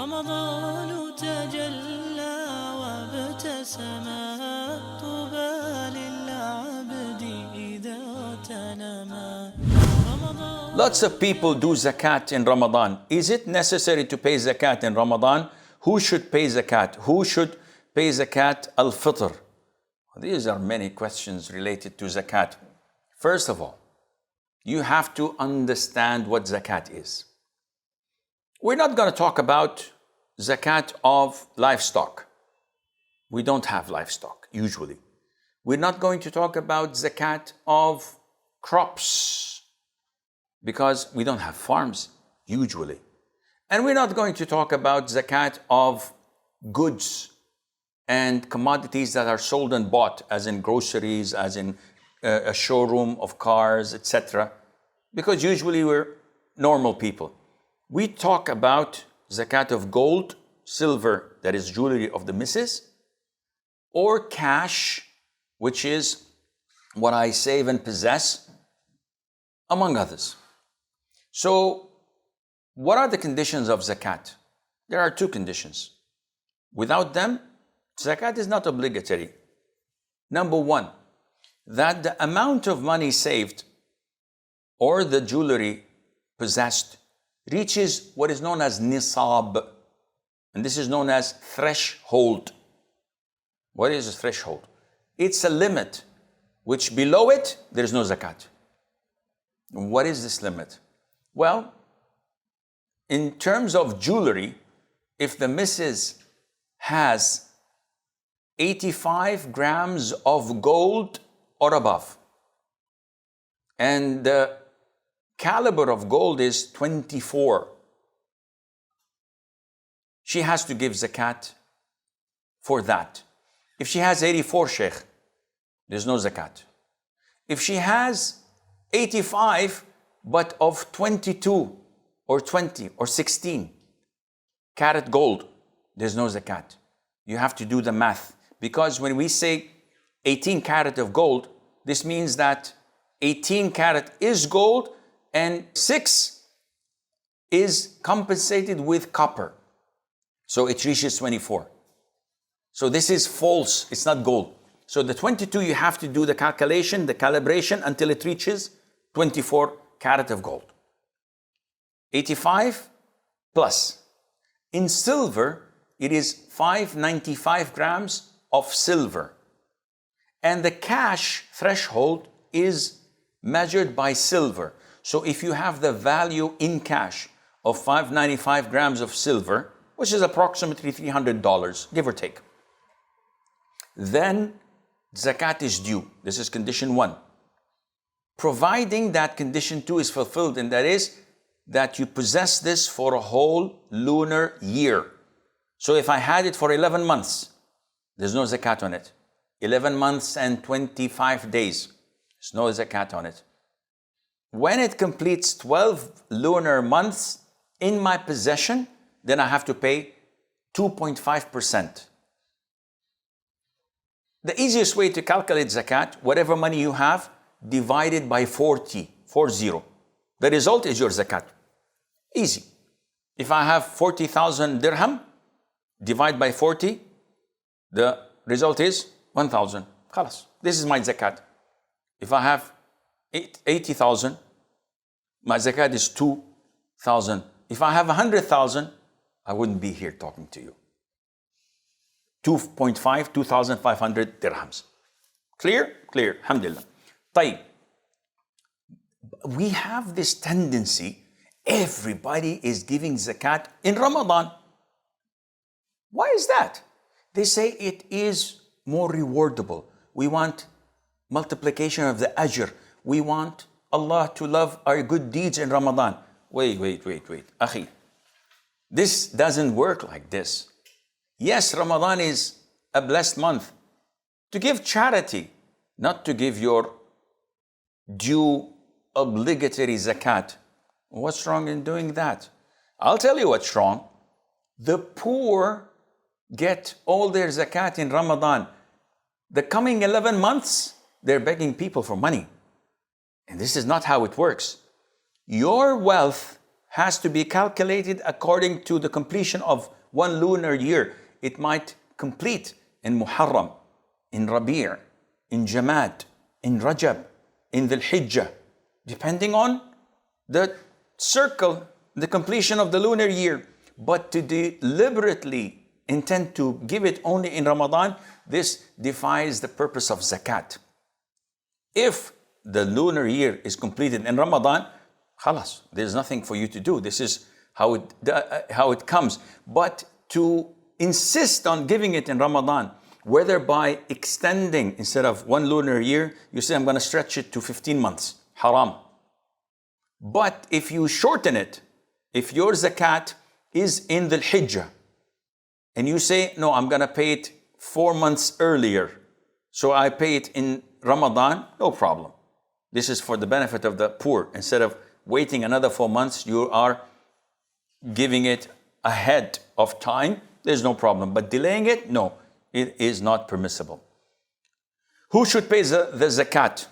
رمضان تجلى وابتسم طوبى للعبد إذا تنما. Lots of people do zakat in Ramadan. Is it necessary to pay zakat in Ramadan? Who should pay zakat? Who should pay zakat al-Fitr? These are many questions related to zakat. First of all, you have to understand what zakat is. We're not going to talk about zakat of livestock. We don't have livestock, usually. We're not going to talk about zakat of crops, because we don't have farms, usually. And we're not going to talk about zakat of goods and commodities that are sold and bought, as in groceries, as in a showroom of cars, etc. Because usually we're normal people. We talk about zakat of gold, silver, that is jewelry of the missus, or cash, which is what I save and possess, among others. So, what are the conditions of zakat? There are two conditions. Without them, zakat is not obligatory. Number one, that the amount of money saved or the jewelry possessed reaches what is known as nisab. And this is known as threshold. What is a threshold? It's a limit which below it, there is no zakat. What is this limit? Well, in terms of jewelry, if the missus has 85 grams of gold or above, and the caliber of gold is 24, she has to give zakat for that. If she has 84, Sheikh, there's no zakat. If she has 85, but of 22 or 20 or 16 carat gold, there's no zakat. You have to do the math. Because when we say 18 carat of gold, this means that 18 carat is gold and 6 is compensated with copper. So it reaches 24. So this is false, it's not gold. So the 22, you have to do the calculation, the calibration until it reaches 24 carat of gold. 85 plus. In silver, it is 595 grams of silver. And the cash threshold is measured by silver. So if you have the value in cash of 595 grams of silver, which is approximately $300, give or take, then zakat is due. This is condition one. Providing that condition two is fulfilled, and that is that you possess this for a whole lunar year. So if I had it for 11 months, there's no zakat on it. 11 months and 25 days, there's no zakat on it. When it completes 12 lunar months in my possession, then I have to pay 2.5%. The easiest way to calculate zakat, whatever money you have, divided by 40. The result is your zakat. Easy. If I have 40,000 dirham, divide by 40, the result is 1,000. Khalas. This is my zakat. If I have 80,000, my zakat is 2,000. If I have 100,000, I wouldn't be here talking to you. 2,500 dirhams. Clear? Clear. Alhamdulillah. طيب. We have this tendency, everybody is giving zakat in Ramadan. Why is that? They say it is more rewardable. We want multiplication of the ajr. We want Allah to love our good deeds in Ramadan. Wait. Akhi, this doesn't work like this. Yes, Ramadan is a blessed month to give charity, not to give your due obligatory zakat. What's wrong in doing that? I'll tell you what's wrong. The poor get all their zakat in Ramadan. The coming 11 months, they're begging people for money. And this is not how it works. Your wealth has to be calculated according to the completion of one lunar year. It might complete in Muharram, in Rabi', in Jamad, in Rajab, in Dhul Hijjah, depending on the circle, the completion of the lunar year. But to deliberately intend to give it only in Ramadan, this defies the purpose of zakat. If the lunar year is completed in Ramadan, khalas, there's nothing for you to do. This is how it comes. But to insist on giving it in Ramadan, whether by extending, instead of one lunar year, you say, I'm going to stretch it to 15 months, haram. But if you shorten it, if your zakat is in the Hijjah, and you say, no, I'm going to pay it 4 months earlier, so I pay it in Ramadan, no problem. This is for the benefit of the poor. Instead of waiting another 4 months, you are giving it ahead of time. There's no problem. But delaying it, no, it is not permissible. Who should pay the zakat?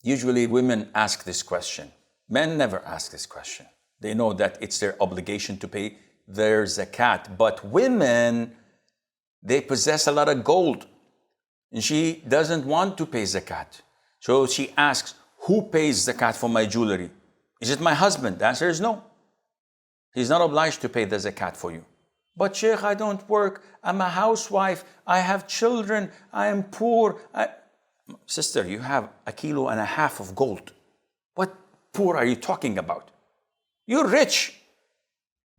Usually women ask this question. Men never ask this question. They know that it's their obligation to pay their zakat. But women, they possess a lot of gold, and she doesn't want to pay zakat. So she asks, who pays zakat for my jewelry? Is it my husband? The answer is no. He's not obliged to pay the zakat for you. But Sheikh, I don't work. I'm a housewife. I have children. I am poor. Sister, you have 1.5 kilos of gold. What poor are you talking about? You're rich,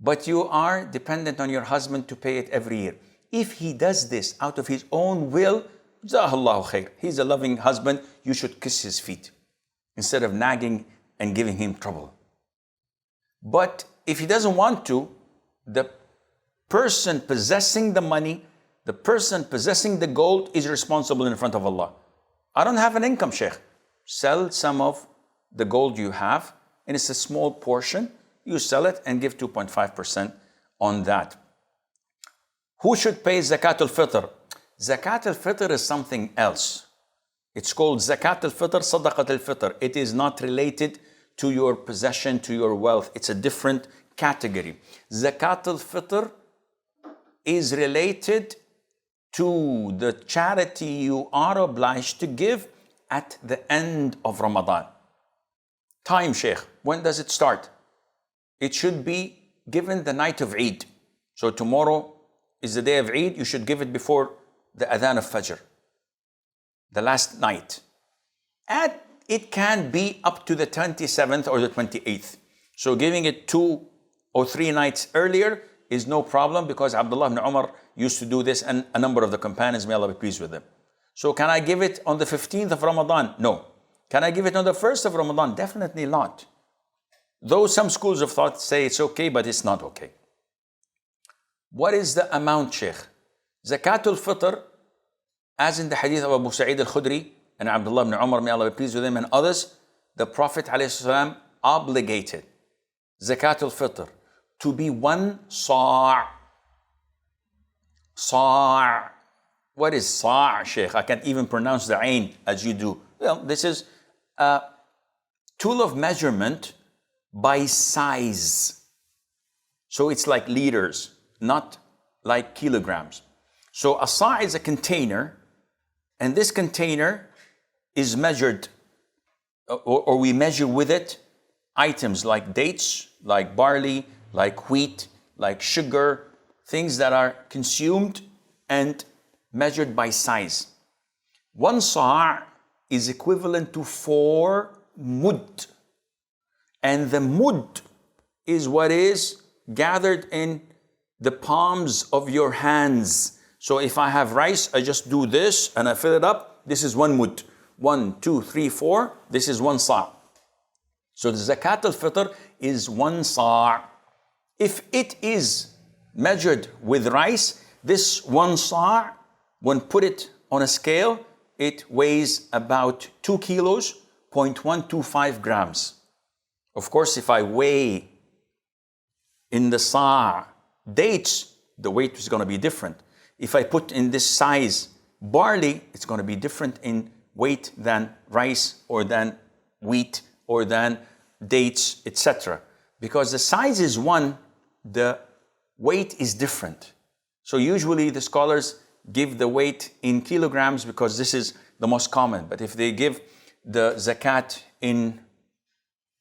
but you are dependent on your husband to pay it every year. If he does this out of his own will, Jazakallahu khair. He's a loving husband. You should kiss his feet instead of nagging and giving him trouble. But if he doesn't want to, the person possessing the money, the person possessing the gold is responsible in front of Allah. I don't have an income, Sheikh. Sell some of the gold you have, and it's a small portion. You sell it and give 2.5% on that. Who should pay Zakat-ul Fitr? Zakat-ul Fitr is something else. It's called Zakat-ul Fitr, Sadaqat-ul Fitr. It is not related to your possession, to your wealth. It's a different category. Zakat-ul Fitr is related to the charity you are obliged to give at the end of Ramadan. Time, Sheikh, when does it start? It should be given the night of Eid. So tomorrow is the day of Eid. You should give it before the Adhan of Fajr, the last night. And it can be up to the 27th or the 28th. So giving it 2 or 3 nights earlier is no problem, because Abdullah ibn Umar used to do this, and a number of the companions, may Allah be pleased with them. So can I give it on the 15th of Ramadan? No. Can I give it on the 1st of Ramadan? Definitely not. Though some schools of thought say it's okay, but it's not okay. What is the amount, Sheikh? Zakatul Fitr, as in the hadith of Abu Sa'id al-Khudri and Abdullah ibn Umar, may Allah be pleased with them, and others, the Prophet ﷺ obligated Zakatul Fitr to be 1 sa'. Sa'. What is sa', Sheikh? I can't even pronounce the ain as you do. Well, this is a tool of measurement by size. So it's like liters, not like kilograms. So a sa' is a container, and this container is measured, or we measure with it items like dates, like barley, like wheat, like sugar, things that are consumed and measured by size. 1 sa' is equivalent to 4 mud. And the mud is what is gathered in the palms of your hands. So if I have rice, I just do this and I fill it up. This is 1 mud. 1, 2, 3, 4. This is 1 sa'. So the Zakat al-Fitr is 1 sa'. If it is measured with rice, this 1 sa', when put it on a scale, it weighs about 2 kilos, 0.125 grams. Of course, if I weigh in the sa' dates, the weight is going to be different. If I put in this size barley, it's going to be different in weight than rice or than wheat or than dates, etc. Because the size is one, the weight is different. So usually the scholars give the weight in kilograms because this is the most common. But if they give the zakat in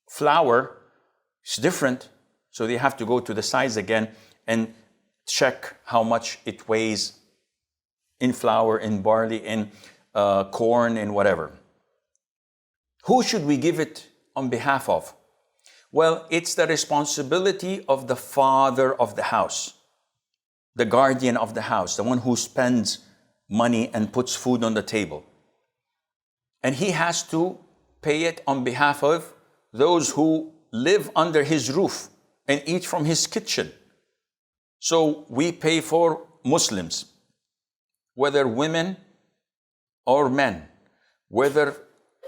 flour, it's different. So they have to go to the size again and check how much it weighs in flour, in barley, in corn, in whatever. Who should we give it on behalf of? Well, it's the responsibility of the father of the house, the guardian of the house, the one who spends money and puts food on the table. And he has to pay it on behalf of those who live under his roof and eat from his kitchen. So we pay for Muslims, whether women or men, whether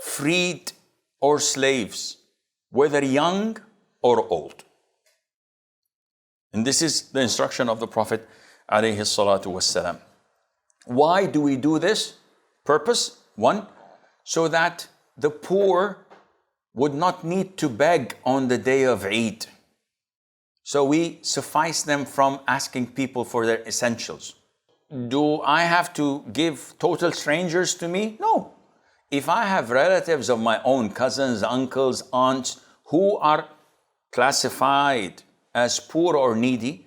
freed or slaves, whether young or old. And this is the instruction of the Prophet alayhi salatu wassalam. Why do we do this? Purpose, one, so that the poor would not need to beg on the day of Eid. So we suffice them from asking people for their essentials. Do I have to give total strangers to me? No. If I have relatives of my own, cousins, uncles, aunts, who are classified as poor or needy,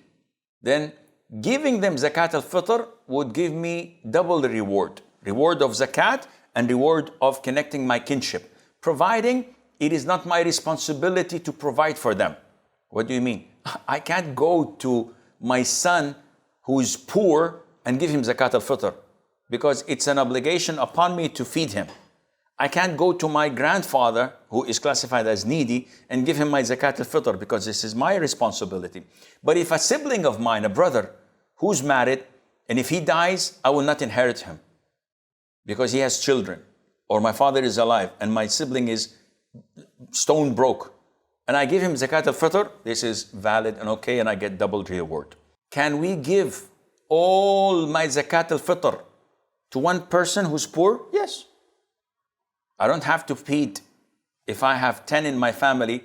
then giving them Zakat al-Fitr would give me double the reward. Reward of Zakat and reward of connecting my kinship, providing it is not my responsibility to provide for them. What do you mean? I can't go to my son who is poor and give him Zakat al-Fitr because it's an obligation upon me to feed him. I can't go to my grandfather who is classified as needy and give him my Zakat al-Fitr because this is my responsibility. But if a sibling of mine, a brother who's married, and if he dies, I will not inherit him because he has children, or my father is alive and my sibling is stone broke, and I give him Zakat al-Fitr, this is valid and okay, and I get double reward. Can we give all my Zakat al-Fitr to one person who's poor? Yes. I don't have to feed, if I have 10 in my family,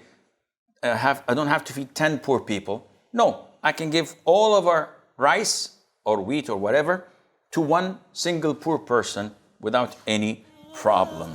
I don't have to feed 10 poor people. No, I can give all of our rice or wheat or whatever to one single poor person without any problem.